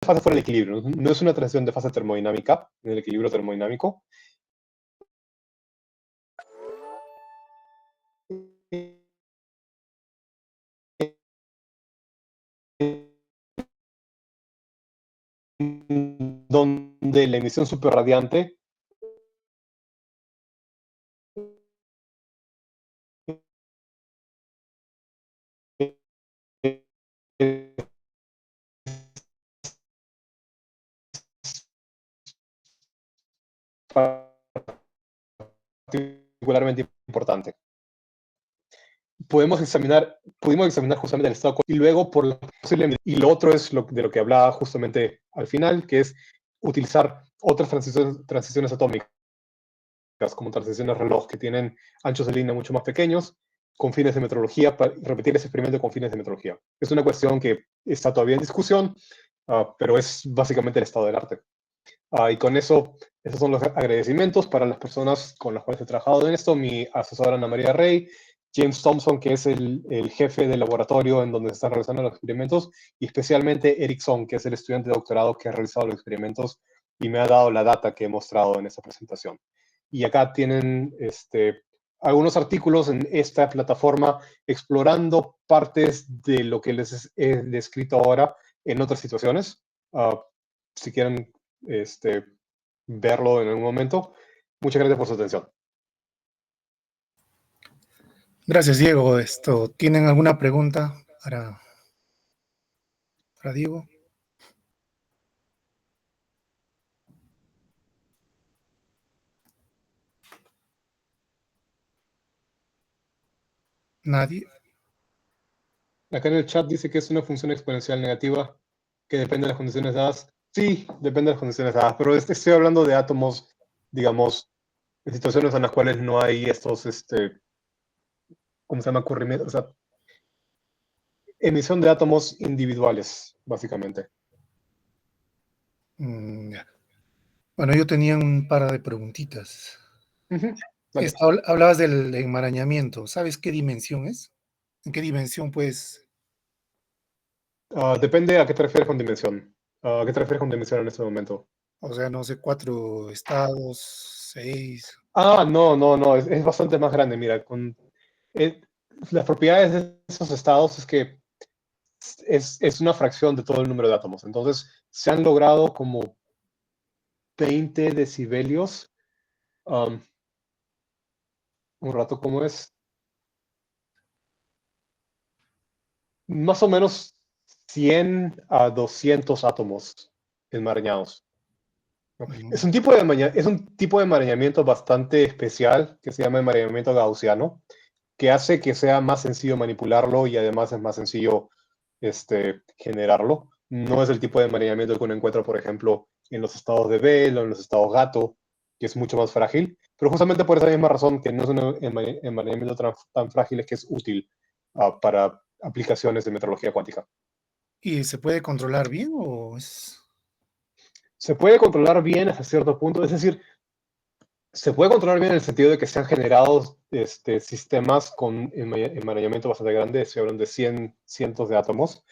fase fuera del equilibrio, no es una transición de fase termodinámica, en el equilibrio termodinámico. Donde la emisión superradiante particularmente importante. Pudimos examinar justamente el estado y luego por la posible, y lo otro es de lo que hablaba justamente al final, que es utilizar otras transiciones atómicas, como transiciones reloj, que tienen anchos de línea mucho más pequeños, con fines de metrología, para repetir ese experimento con fines de metrología. Es una cuestión que está todavía en discusión, pero es básicamente el estado del arte. Y con eso, esos son los agradecimientos para las personas con las cuales he trabajado en esto, mi asesora Ana María Rey, James Thompson, que es el jefe del laboratorio en donde se están realizando los experimentos, y especialmente Eric Song, que es el estudiante de doctorado que ha realizado los experimentos y me ha dado la data que he mostrado en esta presentación. Y acá tienen algunos artículos en esta plataforma explorando partes de lo que les he descrito ahora en otras situaciones. Si quieren verlo en algún momento. Muchas gracias por su atención. Gracias, Diego. ¿Tienen alguna pregunta para Diego? ¿Nadie? Acá en el chat dice que es una función exponencial negativa que depende de las condiciones dadas. Sí, depende de las condiciones dadas, pero estoy hablando de átomos, digamos, en situaciones en las cuales no hay estos, ¿cómo se llama? Corrimiento, o sea, emisión de átomos individuales, básicamente. Ya. Bueno, yo tenía un par de preguntitas. Vale. Hablabas del enmarañamiento. ¿Sabes qué dimensión es? ¿En qué dimensión puedes? Depende a qué te refieres con dimensión. ¿A qué te refieres con dimensión en este momento? O sea, no sé, 4 estados, 6. No, es bastante más grande. Mira, las propiedades de esos estados es que es una fracción de todo el número de átomos. Entonces, se han logrado como 20 decibelios. Un rato, ¿cómo es? Más o menos 100 a 200 átomos enmarañados, ¿no? Es un tipo de enmarañamiento bastante especial que se llama enmarañamiento gaussiano, que hace que sea más sencillo manipularlo y además es más sencillo generarlo. No es el tipo de enmarañamiento que uno encuentra, por ejemplo, en los estados de Bell o en los estados gato, que es mucho más frágil, pero justamente por esa misma razón que no es un enmarañamiento tan frágil es que es útil para aplicaciones de metrología cuántica. ¿Y se puede controlar bien o es? Se puede controlar bien hasta cierto punto, es decir, se puede controlar bien en el sentido de que se han generado sistemas con enmarañamiento bastante grande, se hablan de cientos de átomos,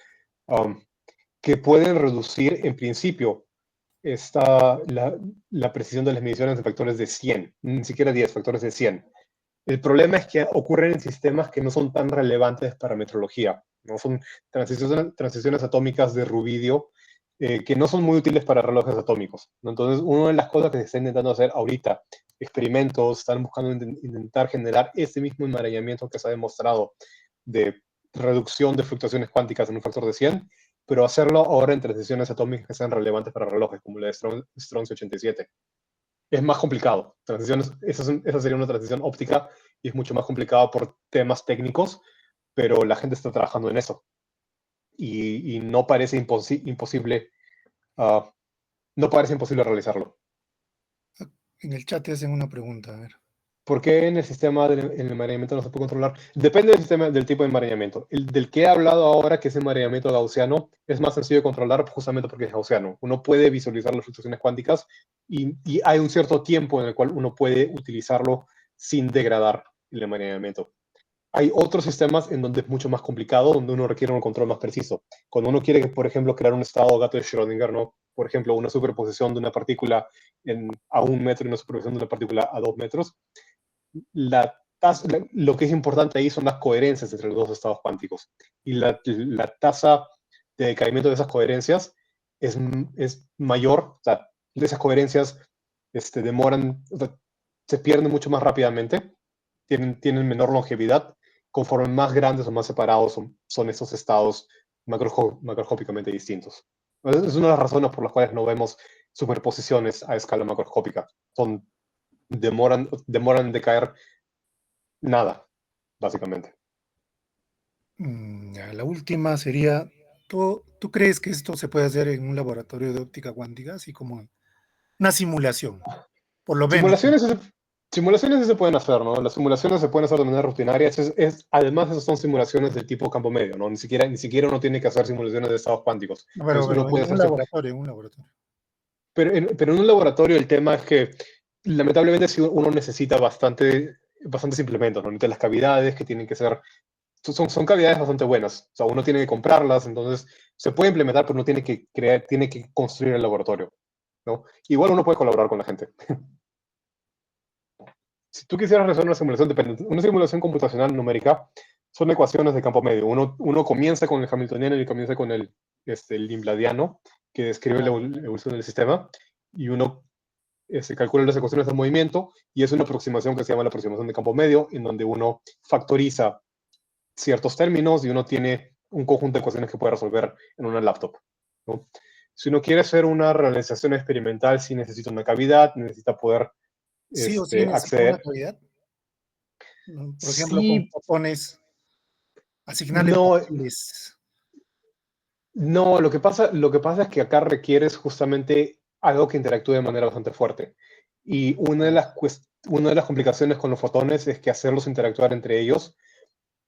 que pueden reducir en principio la precisión de las mediciones de factores de 100, ni siquiera 10, factores de 100. El problema es que ocurren en sistemas que no son tan relevantes para metrología, no son transiciones atómicas de rubidio que no son muy útiles para relojes atómicos, ¿no? Entonces, una de las cosas que se está intentando hacer ahorita, experimentos, están buscando intentar generar ese mismo enmarañamiento que se ha demostrado de reducción de fluctuaciones cuánticas en un factor de 100, pero hacerlo ahora en transiciones atómicas que sean relevantes para relojes, como la de Strontium 87. Es más complicado. Esa sería una transición óptica y es mucho más complicado por temas técnicos, pero la gente está trabajando en eso. Y no parece imposible, no parece imposible realizarlo. En el chat te hacen una pregunta, a ver. ¿Por qué en el sistema del enmarañamiento no se puede controlar? Depende del sistema, del tipo de enmarañamiento. El del que he hablado ahora, que es enmarañamiento gaussiano, es más sencillo de controlar justamente porque es gaussiano. Uno puede visualizar las fluctuaciones cuánticas y hay un cierto tiempo en el cual uno puede utilizarlo sin degradar el enmarañamiento. hay otros sistemas en donde es mucho más complicado, donde uno requiere un control más preciso. Cuando uno quiere, por ejemplo, crear un estado gato de Schrödinger, ¿no? Por ejemplo, una superposición de una partícula a 1 metro y una superposición de una partícula a 2 metros, lo que es importante ahí son las coherencias entre los dos estados cuánticos. Y la tasa de decaimiento de esas coherencias es mayor, o sea, esas coherencias demoran, o sea, se pierden mucho más rápidamente, tienen menor longevidad, conforme más grandes o más separados son esos estados macroscópicamente distintos. Entonces, es una de las razones por las cuales no vemos superposiciones a escala macroscópica. Demoran de caer nada, básicamente. Ya, la última sería, ¿tú crees que esto se puede hacer en un laboratorio de óptica cuántica, así como una simulación? Por lo menos. Simulaciones, simulaciones sí se pueden hacer, ¿no? Las simulaciones se pueden hacer de manera rutinaria. Además, esas son simulaciones de tipo campo medio, ¿no? Ni siquiera uno tiene que hacer simulaciones de estados cuánticos. No, Entonces, uno pero en puede un hacerse. laboratorio, en un laboratorio. Pero en un laboratorio el tema es que, lamentablemente, sí, uno necesita bastantes implementos, ¿no? Necesita las cavidades que tienen que ser. Son cavidades bastante buenas. O sea, uno tiene que comprarlas, entonces se puede implementar, pero uno tiene que construir el laboratorio, ¿no? Igual uno puede colaborar con la gente. Si tú quisieras resolver una simulación computacional numérica, son ecuaciones de campo medio. Uno comienza con el hamiltoniano y comienza con el limladiano, que describe la evolución del sistema, y uno calcula las ecuaciones de movimiento, y es una aproximación que se llama la aproximación de campo medio, en donde uno factoriza ciertos términos y uno tiene un conjunto de ecuaciones que puede resolver en una laptop, ¿no? Si uno quiere hacer una realización experimental, sí necesita una cavidad, necesita poder Sí o sí necesita una acceder. cavidad. ¿No? Por ejemplo, con Sí, fotones, asignarle no, papeles. no, lo que pasa es que acá requieres justamente algo que interactúe de manera bastante fuerte. Y una de las complicaciones con los fotones es que hacerlos interactuar entre ellos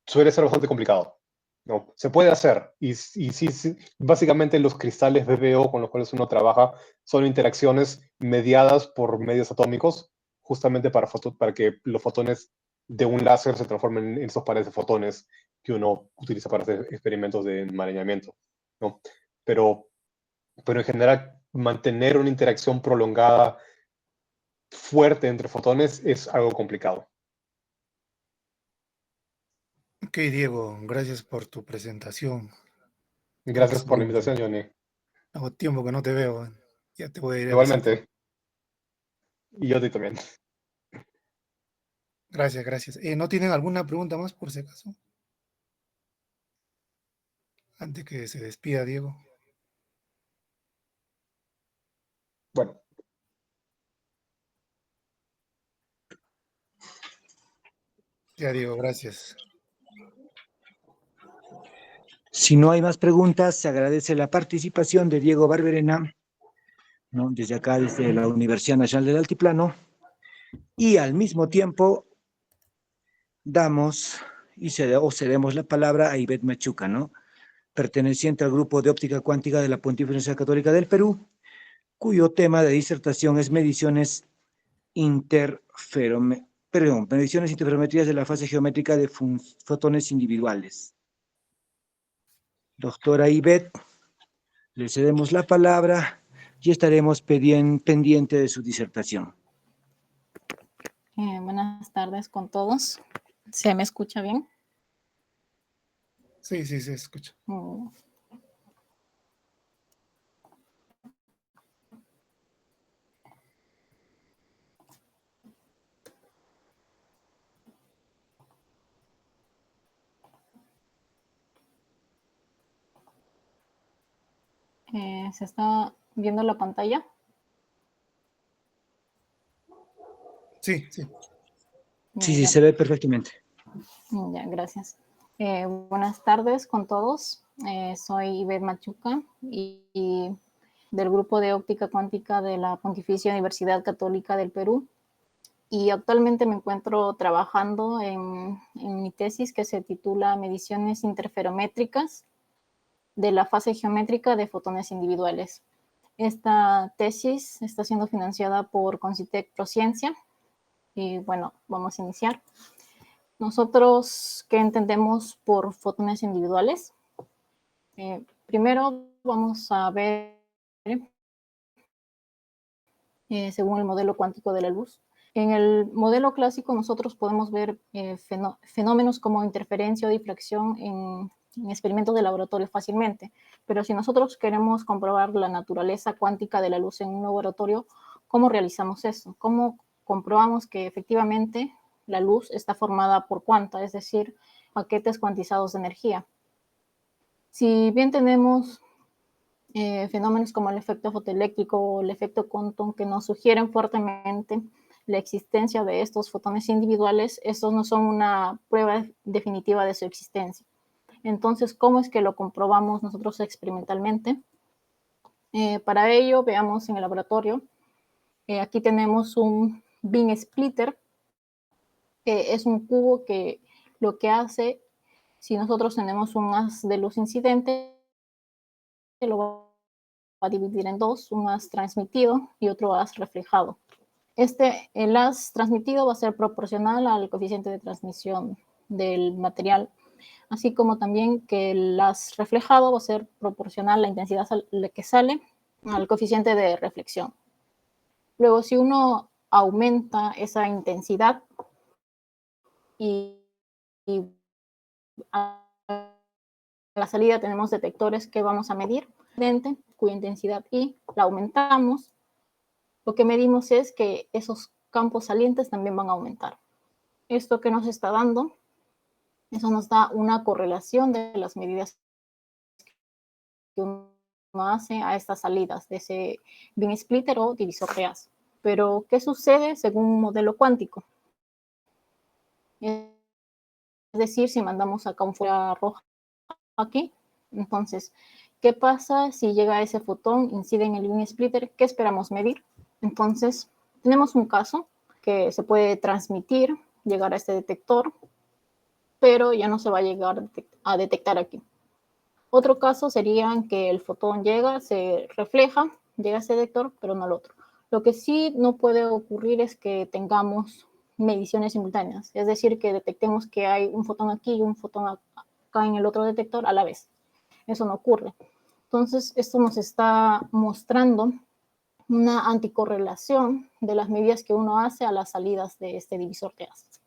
suele ser bastante complicado. No, se puede hacer. Y sí, sí, básicamente los cristales BBO con los cuales uno trabaja son interacciones mediadas por medios atómicos, justamente para que los fotones de un láser se transformen en esos pares de fotones que uno utiliza para hacer experimentos de enmarañamiento, ¿no? Pero, pero en general, mantener una interacción prolongada fuerte entre fotones es algo complicado. Ok, Diego, gracias por tu presentación. Gracias por la Excelente. invitación, Johnny. Hago tiempo que no te veo. Ya te voy a ir a visitar. Igualmente, y yo a ti también. Gracias, gracias. ¿No tienen alguna pregunta más por si acaso? Antes que se despida, Diego. Bueno, Ya, Diego, gracias. Si no hay más preguntas, se agradece la participación de Diego Barberena, ¿no? Desde acá, desde la Universidad Nacional del Altiplano, y al mismo tiempo damos o cedemos la palabra a Ivette Machuca, ¿no? Perteneciente al grupo de óptica cuántica de la Pontificia Universidad Católica del Perú, cuyo tema de disertación es mediciones interferometrías de la fase geométrica de fotones individuales. Doctora Ivette, le cedemos la palabra y estaremos pendiente de su disertación. Buenas tardes con todos. ¿Se me escucha bien? Sí, sí, se escucha. ¿Se está viendo la pantalla? Sí, sí. Sí, Ya, se ve perfectamente. ya, gracias. Buenas tardes con todos. Soy Ivette Machuca y del grupo de óptica cuántica de la Pontificia Universidad Católica del Perú. Y actualmente me encuentro trabajando en mi tesis que se titula Mediciones interferométricas de la fase geométrica de fotones individuales. Esta tesis está siendo financiada por Concitec Prociencia y bueno, vamos a iniciar. Nosotros, ¿qué entendemos por fotones individuales? Primero vamos a ver, según el modelo cuántico de la luz. En el modelo clásico nosotros podemos ver fenómenos como interferencia o difracción en experimentos de laboratorio fácilmente, pero si nosotros queremos comprobar la naturaleza cuántica de la luz en un laboratorio, ¿cómo realizamos eso? ¿Cómo comprobamos que efectivamente la luz está formada por cuanta, es decir, paquetes cuantizados de energía? Si bien tenemos fenómenos como el efecto fotoeléctrico o el efecto Compton que nos sugieren fuertemente la existencia de estos fotones individuales, estos no son una prueba definitiva de su existencia. Entonces, ¿cómo es que lo comprobamos nosotros experimentalmente? Para ello, veamos en el laboratorio. Aquí tenemos un beam splitter, que es un cubo que lo que hace, si nosotros tenemos un haz de luz incidente, lo va a dividir en dos, un haz transmitido y otro haz reflejado. El haz transmitido va a ser proporcional al coeficiente de transmisión del material, así como también que el haz reflejado va a ser proporcional a la intensidad que sale al coeficiente de reflexión. Luego, si uno aumenta esa intensidad y a la salida tenemos detectores que vamos a medir, cuya intensidad I la aumentamos, lo que medimos es que esos campos salientes también van a aumentar. ¿Esto que nos está dando? Eso nos da una correlación de las medidas que uno hace a estas salidas de ese beam splitter o divisor de haz. Pero, ¿qué sucede según un modelo cuántico? Es decir, si mandamos acá un fuera roja aquí, entonces, ¿qué pasa si llega ese fotón, incide en el beam splitter? ¿Qué esperamos medir? Entonces, tenemos un caso que se puede transmitir, llegar a este detector, pero ya no se va a llegar a detectar aquí. Otro caso sería que el fotón llega, se refleja, llega a ese detector, pero no al otro. Lo que sí no puede ocurrir es que tengamos mediciones simultáneas, es decir, que detectemos que hay un fotón aquí y un fotón acá en el otro detector a la vez. Eso no ocurre. Entonces, esto nos está mostrando una anticorrelación de las medidas que uno hace a las salidas de este divisor de haz.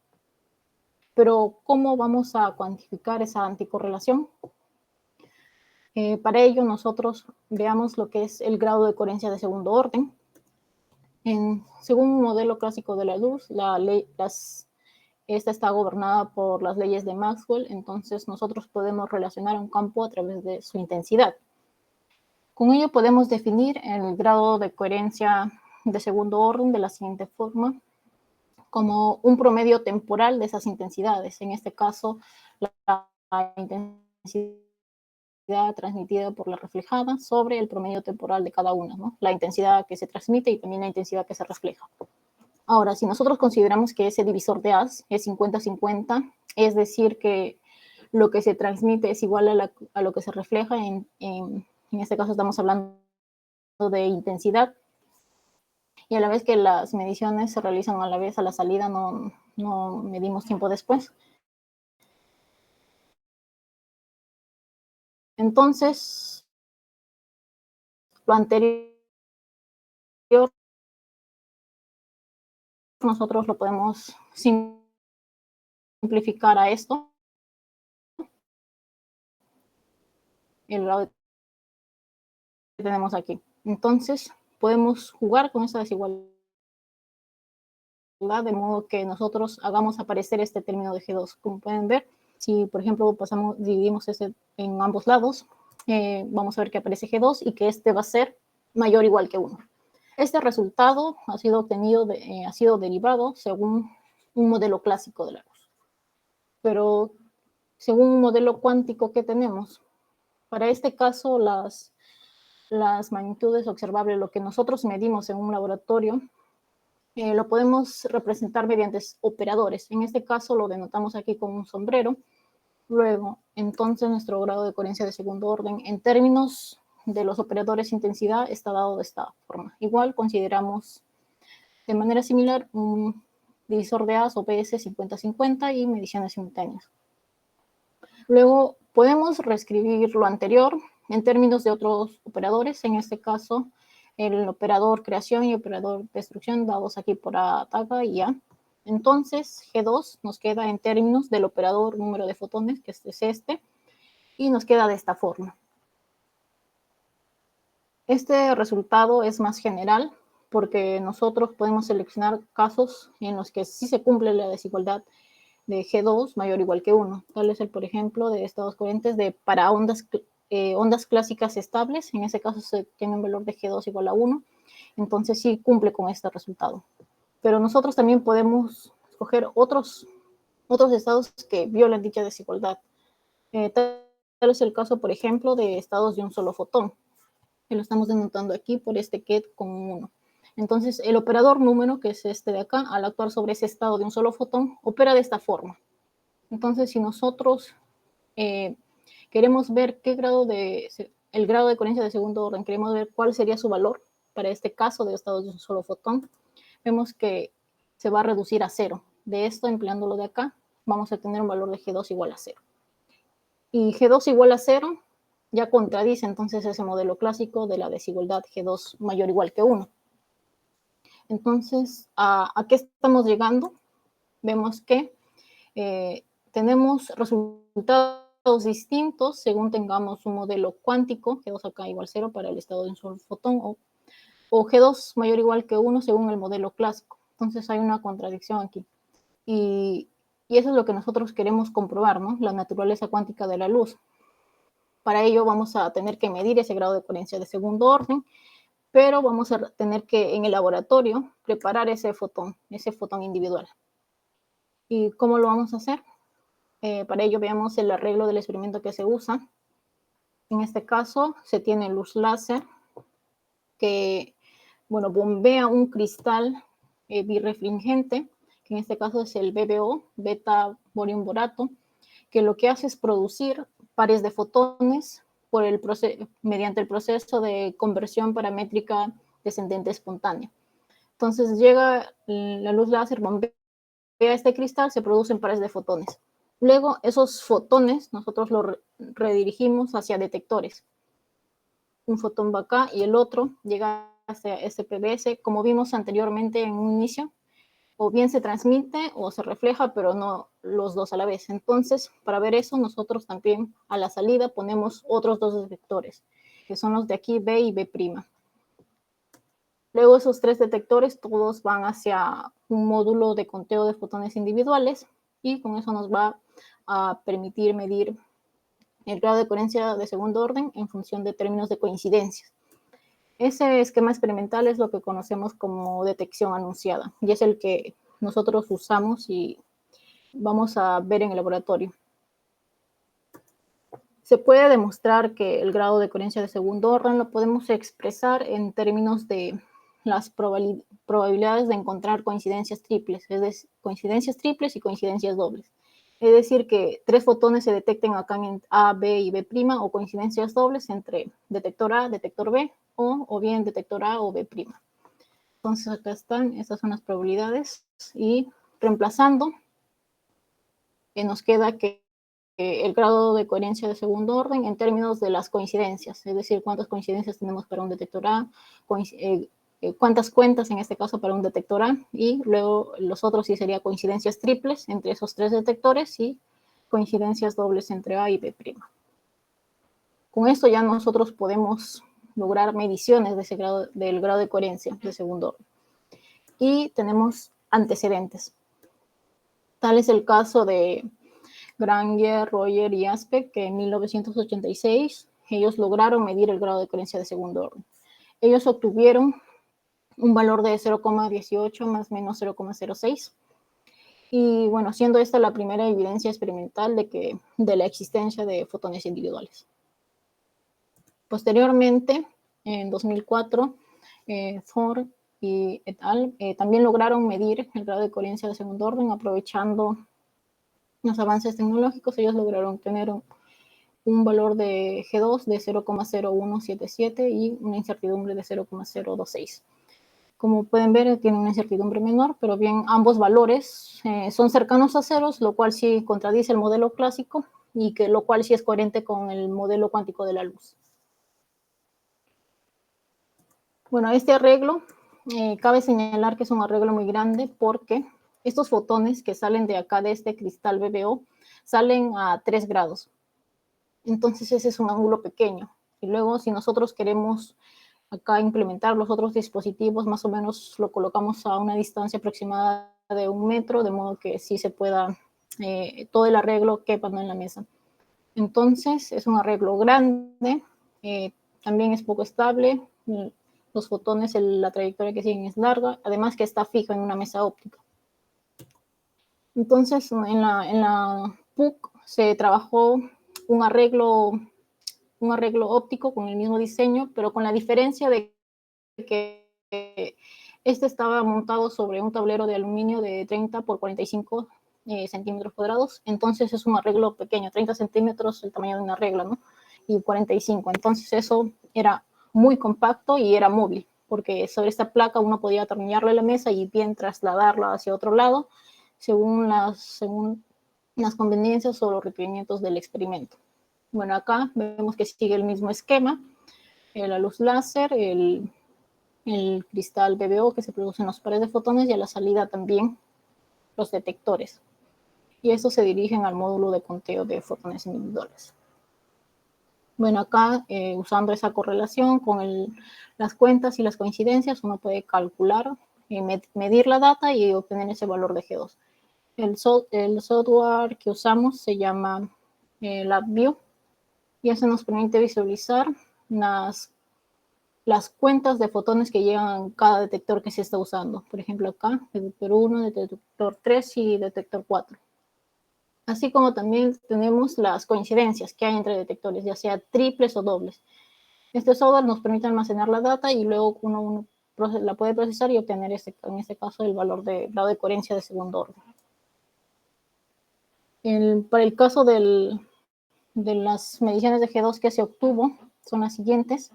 Pero, ¿cómo vamos a cuantificar esa anticorrelación? Para ello, nosotros veamos lo que es el grado de coherencia de segundo orden. Según un modelo clásico de la luz, esta está gobernada por las leyes de Maxwell, entonces nosotros podemos relacionar un campo a través de su intensidad. Con ello podemos definir el grado de coherencia de segundo orden de la siguiente forma, como un promedio temporal de esas intensidades. En este caso, la intensidad transmitida por la reflejada sobre el promedio temporal de cada una, ¿no? La intensidad que se transmite y también la intensidad que se refleja. Ahora, si nosotros consideramos que ese divisor de haz es 50-50, es decir, que lo que se transmite es igual a lo que se refleja, en este caso estamos hablando de intensidad, y a la vez que las mediciones se realizan a la vez a la salida, no medimos tiempo después. Entonces, lo anterior nosotros lo podemos simplificar a esto. El grado que tenemos aquí. Entonces, podemos jugar con esa desigualdad de modo que nosotros hagamos aparecer este término de G2. Como pueden ver, si por ejemplo dividimos ese en ambos lados, vamos a ver que aparece G2 y que este va a ser mayor o igual que 1. Este resultado ha sido obtenido, ha sido derivado según un modelo clásico de la luz. Pero según un modelo cuántico que tenemos, para este caso las magnitudes observables, lo que nosotros medimos en un laboratorio, lo podemos representar mediante operadores. En este caso lo denotamos aquí con un sombrero. Luego, entonces, nuestro grado de coherencia de segundo orden en términos de los operadores intensidad está dado de esta forma. Igual consideramos de manera similar un divisor de As, OPS 50-50 y mediciones simultáneas. Luego podemos reescribir lo anterior en términos de otros operadores, en este caso el operador creación y operador destrucción dados aquí por A, taga y A. Entonces G2 nos queda en términos del operador número de fotones, que es este, y nos queda de esta forma. Este resultado es más general porque nosotros podemos seleccionar casos en los que sí se cumple la desigualdad de G2 mayor o igual que 1. Tal es el, por ejemplo, de estados coherentes para ondas clásicas estables. En ese caso se tiene un valor de G2 igual a 1. Entonces sí cumple con este resultado. Pero nosotros también podemos escoger otros estados que violan dicha desigualdad. Tal es el caso, por ejemplo, de estados de un solo fotón, que lo estamos denotando aquí por este ket con 1. Entonces, el operador número, que es este de acá, al actuar sobre ese estado de un solo fotón, opera de esta forma. Entonces, si nosotros queremos ver el grado de coherencia de segundo orden, queremos ver cuál sería su valor para este caso de estados de un solo fotón, vemos que se va a reducir a 0. De esto, empleándolo de acá, vamos a tener un valor de G2 igual a 0. Y G2 igual a 0 ya contradice entonces ese modelo clásico de la desigualdad G2 mayor o igual que 1. Entonces, ¿a qué estamos llegando? Vemos que tenemos resultados distintos según tengamos un modelo cuántico, G2 acá igual 0 para el estado de un solo fotón, o G2 mayor o igual que 1 según el modelo clásico. Entonces hay una contradicción aquí. Y eso es lo que nosotros queremos comprobar, ¿no? La naturaleza cuántica de la luz. Para ello vamos a tener que medir ese grado de coherencia de segundo orden, pero vamos a tener que en el laboratorio preparar ese fotón individual. ¿Y cómo lo vamos a hacer? Para ello veamos el arreglo del experimento que se usa. En este caso se tiene luz láser que, bueno, bombea un cristal birrefringente, que en este caso es el BBO, beta borión borato, que lo que hace es producir pares de fotones mediante el proceso de conversión paramétrica descendente espontánea. Entonces llega la luz láser, bombea este cristal, se producen pares de fotones. Luego esos fotones nosotros los redirigimos hacia detectores. Un fotón va acá y el otro llega hacia este PBS, como vimos anteriormente en un inicio, o bien se transmite o se refleja, pero no los dos a la vez. Entonces, para ver eso, nosotros también a la salida ponemos otros dos detectores, que son los de aquí, B y B'. Luego esos tres detectores todos van hacia un módulo de conteo de fotones individuales y con eso nos va a permitir medir el grado de coherencia de segundo orden en función de términos de coincidencias. Ese esquema experimental es lo que conocemos como detección anunciada y es el que nosotros usamos y vamos a ver en el laboratorio. Se puede demostrar que el grado de coherencia de segundo orden lo podemos expresar en términos de las probabilidades de encontrar coincidencias triples, es decir, coincidencias triples y coincidencias dobles. Es decir, que tres fotones se detecten acá en A, B y B' o coincidencias dobles entre detector A, detector B o bien detector A o B'. Entonces acá están, estas son las probabilidades y reemplazando, nos queda que el grado de coherencia de segundo orden en términos de las coincidencias, es decir, cuántas coincidencias tenemos para un detector A, cuántas cuentas en este caso para un detector A, y luego los otros sí serían coincidencias triples entre esos tres detectores y coincidencias dobles entre A y B'. Con esto ya nosotros podemos lograr mediciones de del grado de coherencia de segundo orden. Y tenemos antecedentes. Tal es el caso de Granger, Roger y Aspect, que en 1986 ellos lograron medir el grado de coherencia de segundo orden. Ellos obtuvieron un valor de 0,18 más menos 0,06. Y bueno, siendo esta la primera evidencia experimental de la existencia de fotones individuales. Posteriormente, en 2004, Thor y et al. También lograron medir el grado de coherencia de segundo orden aprovechando los avances tecnológicos. Ellos lograron tener un valor de G2 de 0,0177 y una incertidumbre de 0,026. Como pueden ver, tiene una incertidumbre menor, pero bien, ambos valores son cercanos a ceros, lo cual sí contradice el modelo clásico y lo cual sí es coherente con el modelo cuántico de la luz. Bueno, este arreglo, cabe señalar que es un arreglo muy grande porque estos fotones que salen de acá, de este cristal BBO, salen a 3 grados. Entonces ese es un ángulo pequeño. Y luego, si nosotros queremos acá implementar los otros dispositivos, más o menos lo colocamos a una distancia aproximada de 1 metro, de modo que sí se pueda, todo el arreglo quepa en la mesa. Entonces es un arreglo grande, también es poco estable, los fotones, la trayectoria que siguen es larga, además que está fijo en una mesa óptica. Entonces en la PUC se trabajó un arreglo óptico con el mismo diseño, pero con la diferencia de que este estaba montado sobre un tablero de aluminio de 30 por 45 centímetros cuadrados. Entonces es un arreglo pequeño, 30 centímetros el tamaño de una regla, ¿no? Y 45. Entonces eso era muy compacto y era móvil, porque sobre esta placa uno podía atornillarle la mesa y bien trasladarla hacia otro lado, según las conveniencias o los requerimientos del experimento. Bueno, acá vemos que sigue el mismo esquema, la luz láser, el cristal BBO que se produce en los pares de fotones y a la salida también los detectores. Y estos se dirigen al módulo de conteo de fotones individuales. Bueno, acá usando esa correlación con las cuentas y las coincidencias, uno puede calcular, medir la data y obtener ese valor de G2. El software que usamos se llama LabVIEW y eso nos permite visualizar las cuentas de fotones que llegan a cada detector que se está usando. Por ejemplo, acá, detector 1, detector 3 y detector 4. Así como también tenemos las coincidencias que hay entre detectores, ya sea triples o dobles. Este software nos permite almacenar la data y luego uno la puede procesar y obtener, en este caso, el valor de grado de coherencia de segundo orden. Para el caso de las mediciones de G2 que se obtuvo, son las siguientes.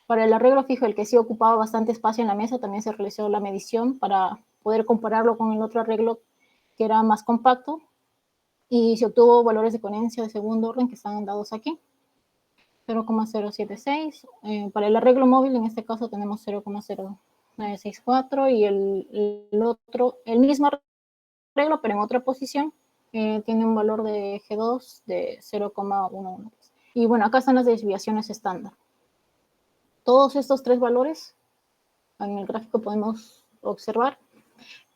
Para el arreglo fijo, el que sí ocupaba bastante espacio en la mesa, también se realizó la medición para poder compararlo con el otro arreglo que era más compacto y se obtuvo valores de coherencia de segundo orden que están dados aquí. 0,076. Para el arreglo móvil, en este caso tenemos 0,064 y el mismo arreglo, pero en otra posición, tiene un valor de G2 de 0,11. Y bueno, acá están las desviaciones estándar. Todos estos tres valores, en el gráfico podemos observar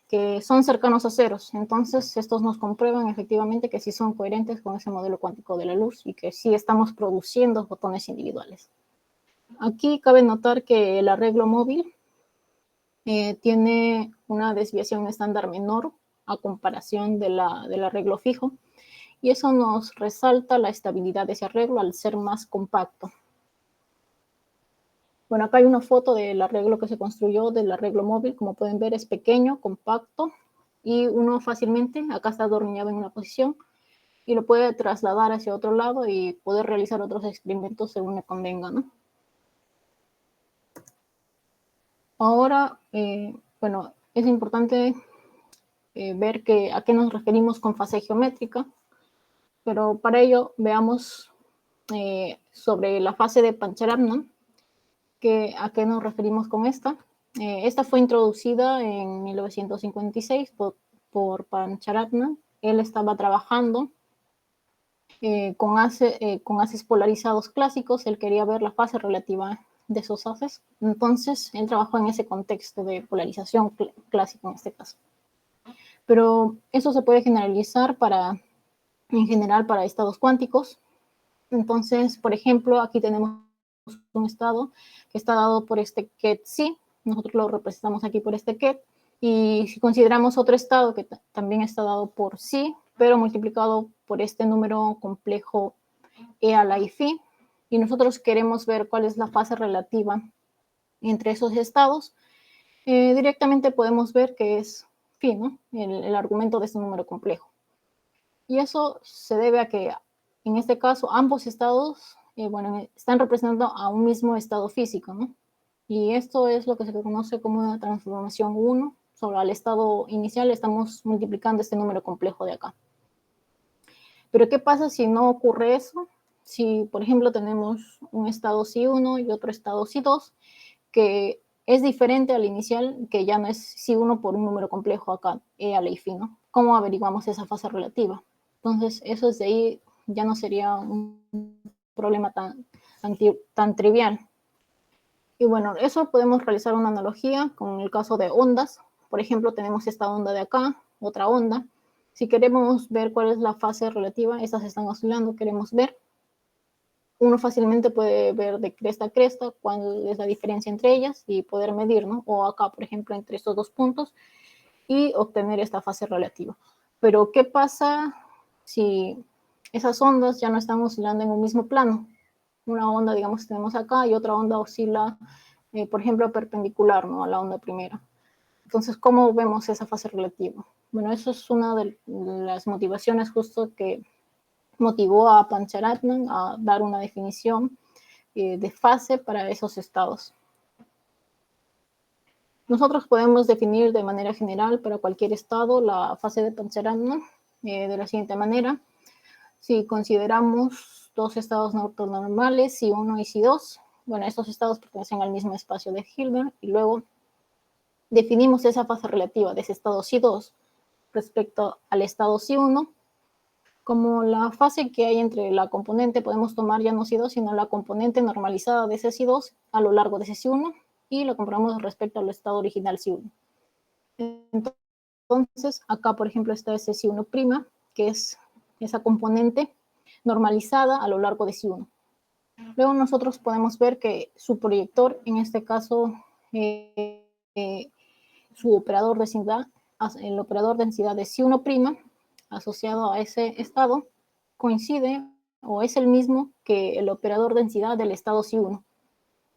que son cercanos a ceros. Entonces, estos nos comprueban efectivamente que sí son coherentes con ese modelo cuántico de la luz y que sí estamos produciendo fotones individuales. Aquí cabe notar que el arreglo móvil tiene una desviación estándar menor a comparación del arreglo fijo, y eso nos resalta la estabilidad de ese arreglo al ser más compacto. Bueno, acá hay una foto del arreglo que se construyó, del arreglo móvil. Como pueden ver, es pequeño, compacto, y uno fácilmente, acá está adornillado en una posición, y lo puede trasladar hacia otro lado y poder realizar otros experimentos según le convenga, ¿no? Ahora, bueno, es importante ver a qué nos referimos con fase geométrica, pero para ello veamos sobre la fase de Pancharatnam, a qué nos referimos con esta. Esta fue introducida en 1956 por Pancharatnam. Él estaba trabajando con haces polarizados clásicos. Él quería ver la fase relativa de esos haces. Entonces, él trabajó en ese contexto de polarización clásica en este caso. Pero eso se puede generalizar en general para estados cuánticos. Entonces, por ejemplo, aquí tenemos un estado que está dado por este ket psi. Nosotros lo representamos aquí por este ket. Y si consideramos otro estado que también está dado por psi, pero multiplicado por este número complejo e a la i phi, y nosotros queremos ver cuál es la fase relativa entre esos estados, directamente podemos ver que es phi, ¿no? El argumento de este número complejo. Y eso se debe a que, en este caso, ambos estados, bueno, están representando a un mismo estado físico, ¿no? Y esto es lo que se conoce como una transformación 1. Sobre el estado inicial estamos multiplicando este número complejo de acá. Pero ¿qué pasa si no ocurre eso? Si, por ejemplo, tenemos un estado psi1 y otro estado psi2, que es diferente al inicial, que ya no es psi1 por un número complejo acá, e a la y phi, ¿no? ¿Cómo averiguamos esa fase relativa? Entonces, eso desde ahí ya no sería un problema tan trivial. Y bueno, eso podemos realizar una analogía con el caso de ondas. Por ejemplo, tenemos esta onda de acá, otra onda. Si queremos ver cuál es la fase relativa, estas están oscilando, queremos ver. Uno fácilmente puede ver de cresta a cresta cuál es la diferencia entre ellas y poder medir, ¿no? O acá, por ejemplo, entre estos dos puntos y obtener esta fase relativa. Pero, ¿qué pasa si esas ondas ya no están oscilando en un mismo plano? Una onda, digamos, tenemos acá y otra onda oscila, por ejemplo, perpendicular, ¿no? A la onda primera. Entonces, ¿cómo vemos esa fase relativa? Bueno, eso es una de las motivaciones justo que motivó a Pancharatnam a dar una definición de fase para esos estados. Nosotros podemos definir de manera general para cualquier estado la fase de Pancharatnam de la siguiente manera. Si consideramos dos estados ortonormales, psi1 y psi2, bueno, estos estados pertenecen al mismo espacio de Hilbert, y luego definimos esa fase relativa de ese estado psi2 respecto al estado psi1 como la fase que hay entre la componente, podemos tomar ya no psi2, sino la componente normalizada de ese psi2 a lo largo de ese psi1, y lo comparamos respecto al estado original psi1. Entonces, acá, por ejemplo, está ese psi1', que es esa componente normalizada a lo largo de psi1. Luego nosotros podemos ver que su proyector, en este caso, su operador densidad, el operador densidad de psi1' asociado a ese estado, coincide o es el mismo que el operador densidad del estado psi1.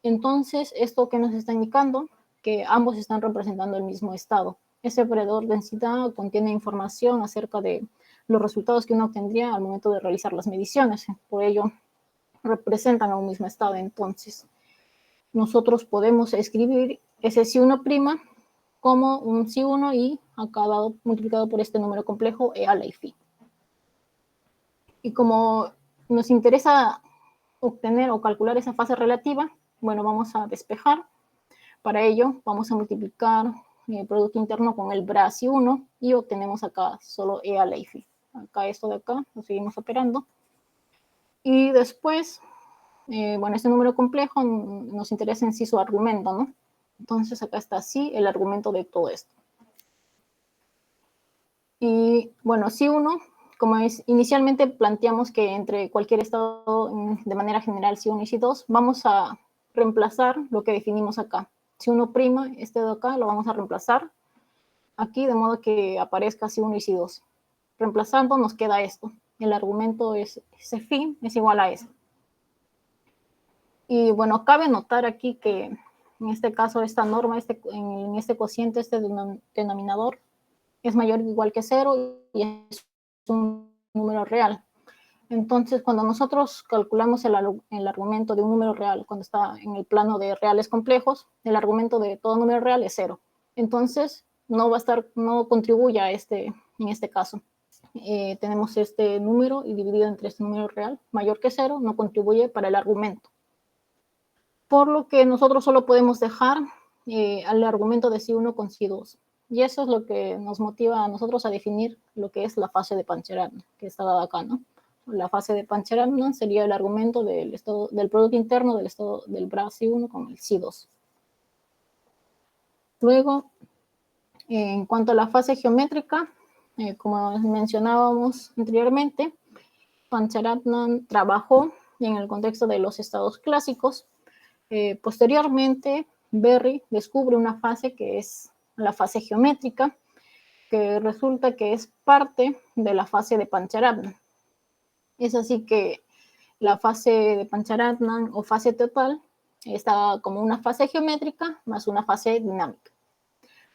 Entonces, ¿esto qué nos está indicando? Que ambos están representando el mismo estado. Ese operador densidad contiene información acerca de los resultados que uno obtendría al momento de realizar las mediciones. Por ello, representan a un mismo estado. Entonces, nosotros podemos escribir ese psi1' como un psi1 y acá dado multiplicado por este número complejo e a la y phi. Y como nos interesa obtener o calcular esa fase relativa, bueno, vamos a despejar. Para ello, vamos a multiplicar el producto interno con el bra psi1 y obtenemos acá solo e a la y phi. Acá esto de acá, lo seguimos operando. Y después, bueno, este número complejo nos interesa en sí su argumento, ¿no? Entonces acá está así el argumento de todo esto. Y bueno, psi1, como inicialmente planteamos que entre cualquier estado de manera general psi1 y psi2, vamos a reemplazar lo que definimos acá. psi1', este de acá, lo vamos a reemplazar aquí de modo que aparezca psi1 y psi2. Reemplazando nos queda esto. El argumento es ese phi es igual a eso. Y bueno, cabe notar aquí que en este caso esta norma, en este cociente, este denominador, es mayor o igual que 0 y es un número real. Entonces, cuando nosotros calculamos el argumento de un número real, cuando está en el plano de reales complejos, el argumento de todo número real es 0. Entonces, no contribuye a en este caso. Tenemos este número y dividido entre este número real, mayor que 0, no contribuye para el argumento. Por lo que nosotros solo podemos dejar al argumento de psi1 con psi2. Y eso es lo que nos motiva a nosotros a definir lo que es la fase de Pancharatnam, que está dada acá, ¿no? La fase de Pancharatnam sería el argumento del producto interno del estado del bra psi1 con el psi2. Luego, en cuanto a la fase geométrica, como mencionábamos anteriormente, Pancharatnam trabajó en el contexto de los estados clásicos. Posteriormente, Berry descubre una fase que es la fase geométrica, que resulta que es parte de la fase de Pancharatnam. Es así que la fase de Pancharatnam o fase total está como una fase geométrica más una fase dinámica.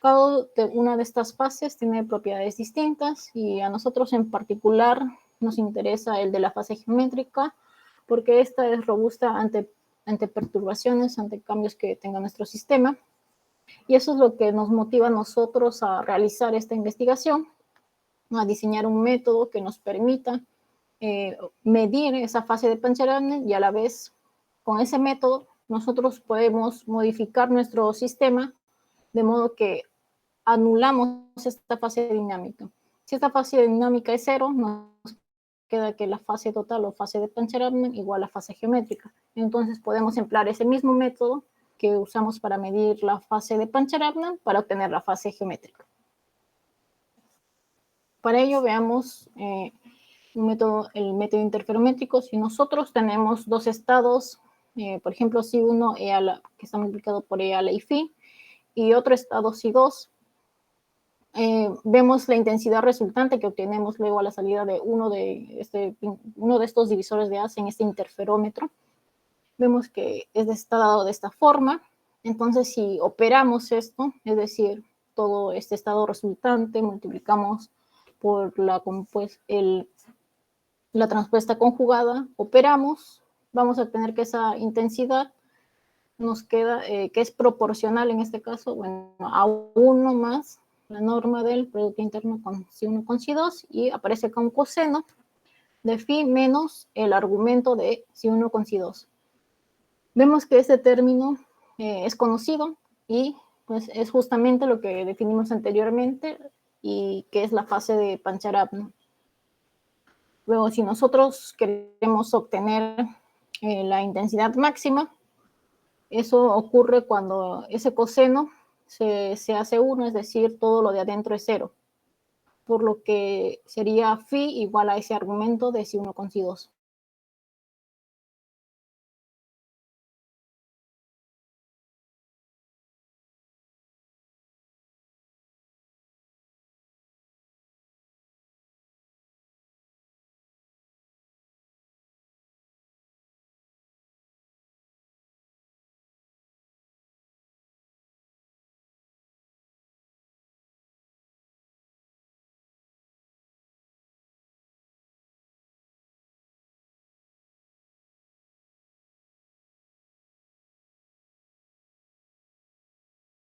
Cada una de estas fases tiene propiedades distintas y a nosotros en particular nos interesa el de la fase geométrica porque esta es robusta ante ante perturbaciones, ante cambios que tenga nuestro sistema. Y eso es lo que nos motiva a nosotros a realizar esta investigación, a diseñar un método que nos permita medir esa fase de Panchayamna, y a la vez, con ese método, nosotros podemos modificar nuestro sistema de modo que anulamos esta fase dinámica. Si esta fase dinámica es 0, nos queda que la fase total o fase de Panchayamna igual a fase geométrica. Entonces podemos emplear ese mismo método que usamos para medir la fase de Panchayamna para obtener la fase geométrica. Para ello veamos el método interferométrico. Si nosotros tenemos dos estados, por ejemplo, Si1 que está multiplicado por E a la y Phi, y otro estado Si2, vemos la intensidad resultante que obtenemos luego a la salida de uno de estos divisores de haz en este interferómetro. Vemos que está dado de esta forma. Entonces, si operamos esto, es decir, todo este estado resultante, multiplicamos por la transpuesta conjugada, operamos, vamos a tener que esa intensidad nos queda, que es proporcional en este caso, bueno, a 1 más la norma del producto interno con Si1 con Si2, y aparece como coseno de Phi menos el argumento de Si1 con Si2. Vemos que este término es conocido y pues es justamente lo que definimos anteriormente y que es la fase de Panchayamna. Luego, si nosotros queremos obtener la intensidad máxima, eso ocurre cuando ese coseno se hace 1, es decir, todo lo de adentro es 0, por lo que sería Phi igual a ese argumento de Si1 con Si2.